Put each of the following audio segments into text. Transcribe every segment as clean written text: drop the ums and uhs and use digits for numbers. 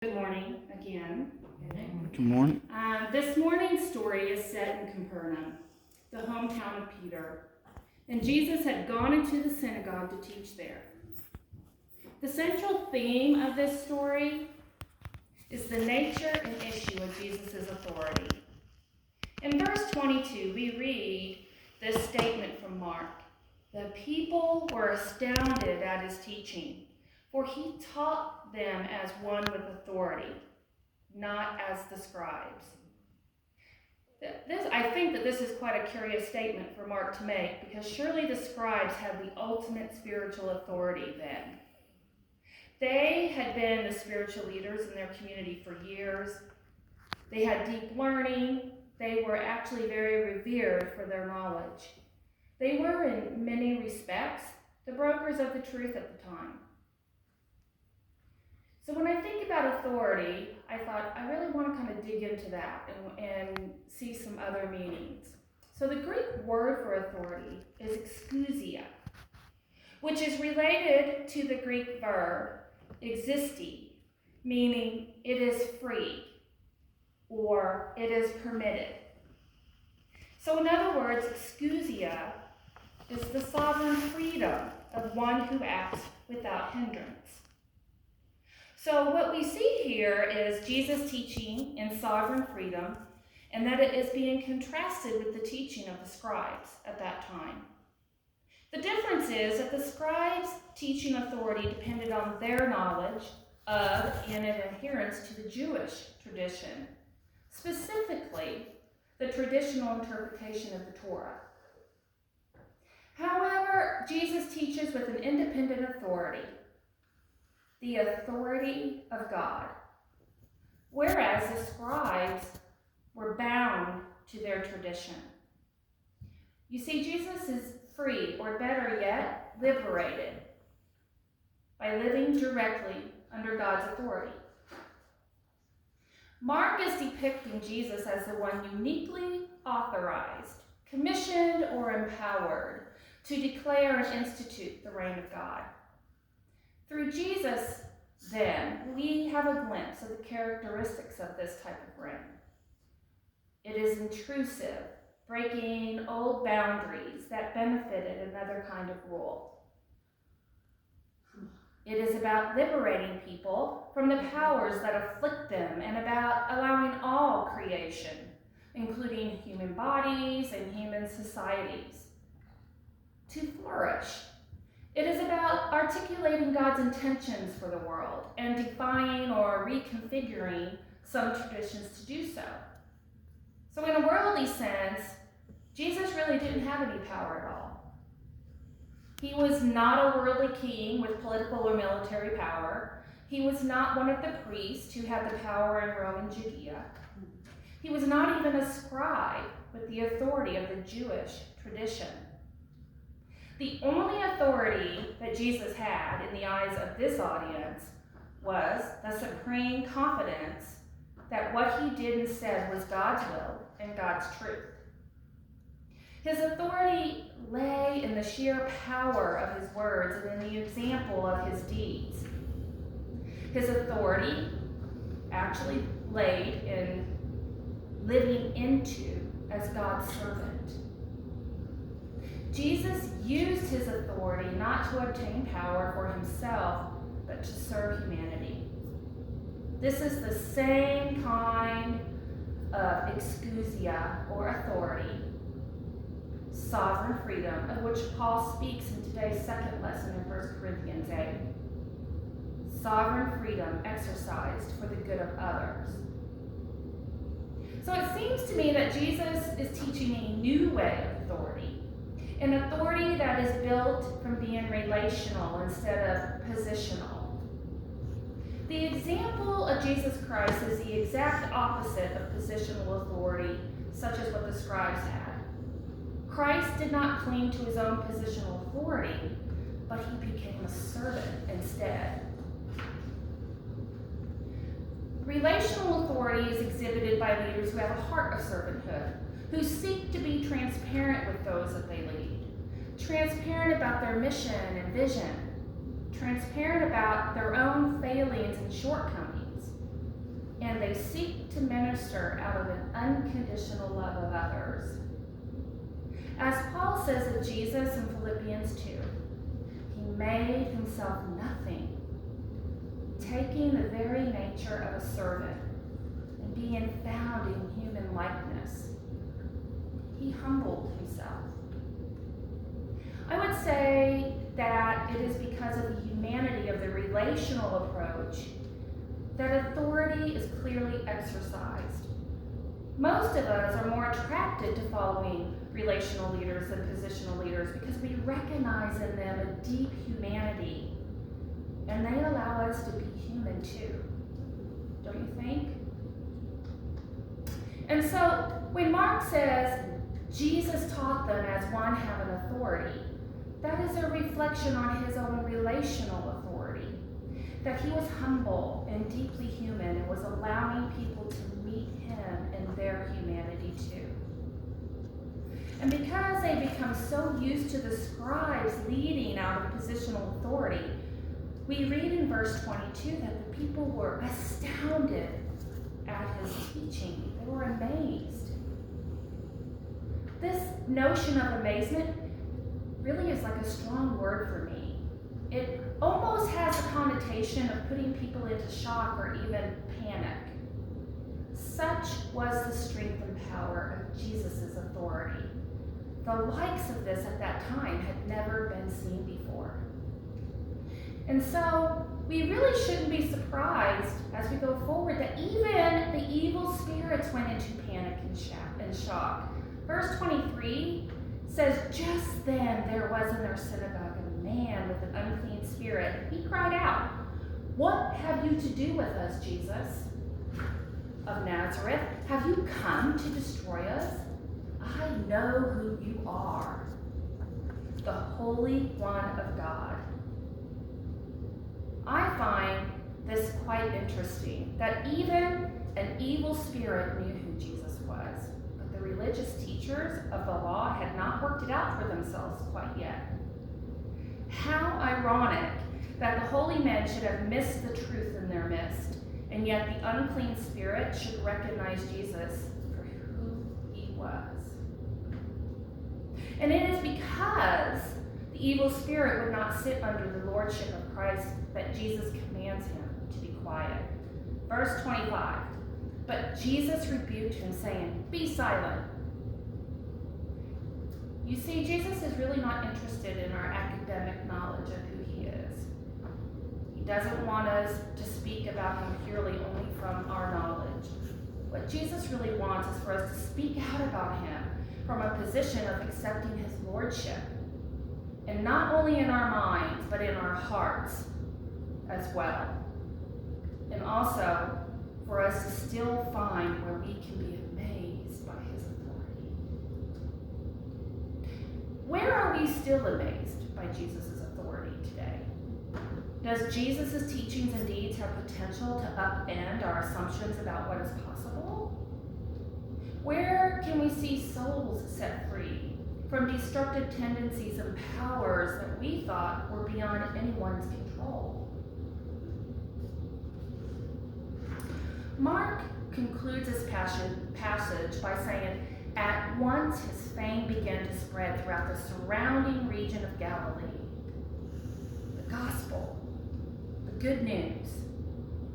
Good morning again. Good morning. This morning's story is set in Capernaum, the hometown of Peter, and Jesus had gone into the synagogue to teach there. The central theme of this story is the nature and issue of Jesus' authority. In verse 22, we read this statement from Mark. The people were astounded at his teaching, for he taught them as one with authority, not as the scribes. I think that this is quite a curious statement for Mark to make, because surely the scribes had the ultimate spiritual authority then. They had been the spiritual leaders in their community for years. They had deep learning. They were actually very revered for their knowledge. They were, in many respects, the brokers of the truth at the time. So when I think about authority, I thought I really want to kind of dig into that and see some other meanings. So the Greek word for authority is exousia, which is related to the Greek verb existi, meaning it is free or it is permitted. So in other words, exousia is the sovereign freedom of one who acts without hindrance. So what we see here is Jesus teaching in sovereign freedom, and that it is being contrasted with the teaching of the scribes at that time. The difference is that the scribes' teaching authority depended on their knowledge of and an adherence to the Jewish tradition, specifically the traditional interpretation of the Torah. However, Jesus teaches with an independent authority, the authority of God, whereas the scribes were bound to their tradition. You see, Jesus is free, or better yet, liberated, by living directly under God's authority. Mark is depicting Jesus as the one uniquely authorized, commissioned, or empowered to declare and institute the reign of God. Through Jesus, then, we have a glimpse of the characteristics of this type of reign. It is intrusive, breaking old boundaries that benefited another kind of rule. It is about liberating people from the powers that afflict them and about allowing all creation, including human bodies and human societies, to flourish. It is about articulating God's intentions for the world and defying or reconfiguring some traditions to do so. So in a worldly sense, Jesus really didn't have any power at all. He was not a worldly king with political or military power. He was not one of the priests who had the power in Rome and Judea. He was not even a scribe with the authority of the Jewish tradition. The only authority that Jesus had in the eyes of this audience was the supreme confidence that what he did and said was God's will and God's truth. His authority lay in the sheer power of his words and in the example of his deeds. His authority actually laid in living into as God's servant. Jesus used his authority not to obtain power for himself, but to serve humanity. This is the same kind of exousia, or authority, sovereign freedom, of which Paul speaks in today's second lesson in 1 Corinthians 8. Sovereign freedom exercised for the good of others. So it seems to me that Jesus is teaching a new way of authority, an authority that is built from being relational instead of positional. The example of Jesus Christ is the exact opposite of positional authority, such as what the scribes had. Christ did not cling to his own positional authority, but he became a servant instead. Relational authority is exhibited by leaders who have a heart of servanthood, who seek to be transparent with those that they lead, transparent about their mission and vision, transparent about their own failings and shortcomings, they seek to minister out of an unconditional love of others. As Paul says of Jesus in Philippians 2, he made himself nothing, taking the very nature of a servant and being found in human likeness. He humbled himself. I would say that it is because of the humanity of the relational approach that authority is clearly exercised. Most of us are more attracted to following relational leaders than positional leaders because we recognize in them a deep humanity, and they allow us to be human too. Don't you think? And so when Mark says Jesus taught them as one having authority, that is a reflection on his own relational authority, that he was humble and deeply human and was allowing people to meet him in their humanity too. And because they become so used to the scribes leading out of positional authority, we read in verse 22 that the people were astounded at his teaching. They were amazed. This notion of amazement really is like a strong word for me. It almost has a connotation of putting people into shock or even panic. Such was the strength and power of Jesus' authority. The likes of this at that time had never been seen before. And so we really shouldn't be surprised as we go forward that even the evil spirits went into panic and shock. Verse 23 says, just then there was in their synagogue a man with an unclean spirit. He cried out, "What have you to do with us, Jesus of Nazareth? Have you come to destroy us? I know who you are, the Holy One of God." I find this quite interesting, that even an evil spirit knew who Jesus was, but the religious teachers of the law had not worked it out for themselves quite yet. How ironic that the holy men should have missed the truth in their midst, and yet the unclean spirit should recognize Jesus for who he was. And it is because the evil spirit would not sit under the lordship of Christ that Jesus commands him to be quiet. Verse 25, but Jesus rebuked him, saying, "Be silent." You see, Jesus is really not interested in our academic knowledge of who he is. He doesn't want us to speak about him purely only from our knowledge. What Jesus really wants is for us to speak out about him from a position of accepting his lordship. And not only in our minds, but in our hearts as well. And also for us to still find where we can be amazed by his authority. Where are we still amazed by Jesus' authority today? Does Jesus' teachings and deeds have potential to upend our assumptions about what is possible? Where can we see souls set free from destructive tendencies and powers that we thought were beyond anyone's control? Mark concludes this passage by saying, "At once his fame began to spread throughout the surrounding region of Galilee." The gospel, the good news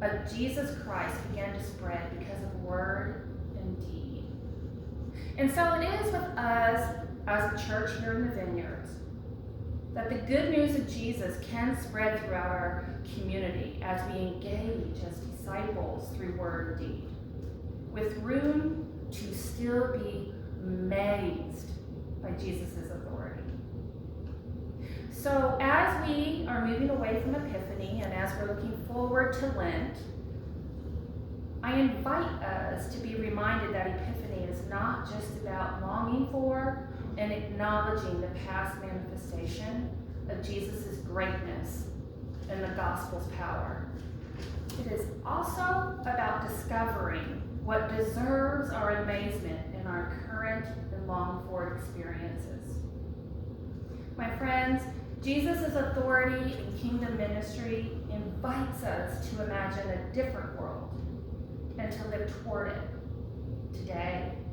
of Jesus Christ began to spread because of word and deed. And so it is with us as a church here in the Vineyards that the good news of Jesus can spread throughout our community as we engage as disciples through word and deed, with room to still be amazed by Jesus' authority. So as we are moving away from Epiphany and as we're looking forward to Lent, I invite us to be reminded that Epiphany is not just about longing for and acknowledging the past manifestation of Jesus' greatness and the gospel's power. It is also about discovering what deserves our amazement in our current and longed-for experiences. My friends, Jesus' authority in kingdom ministry invites us to imagine a different world and to to live toward it today.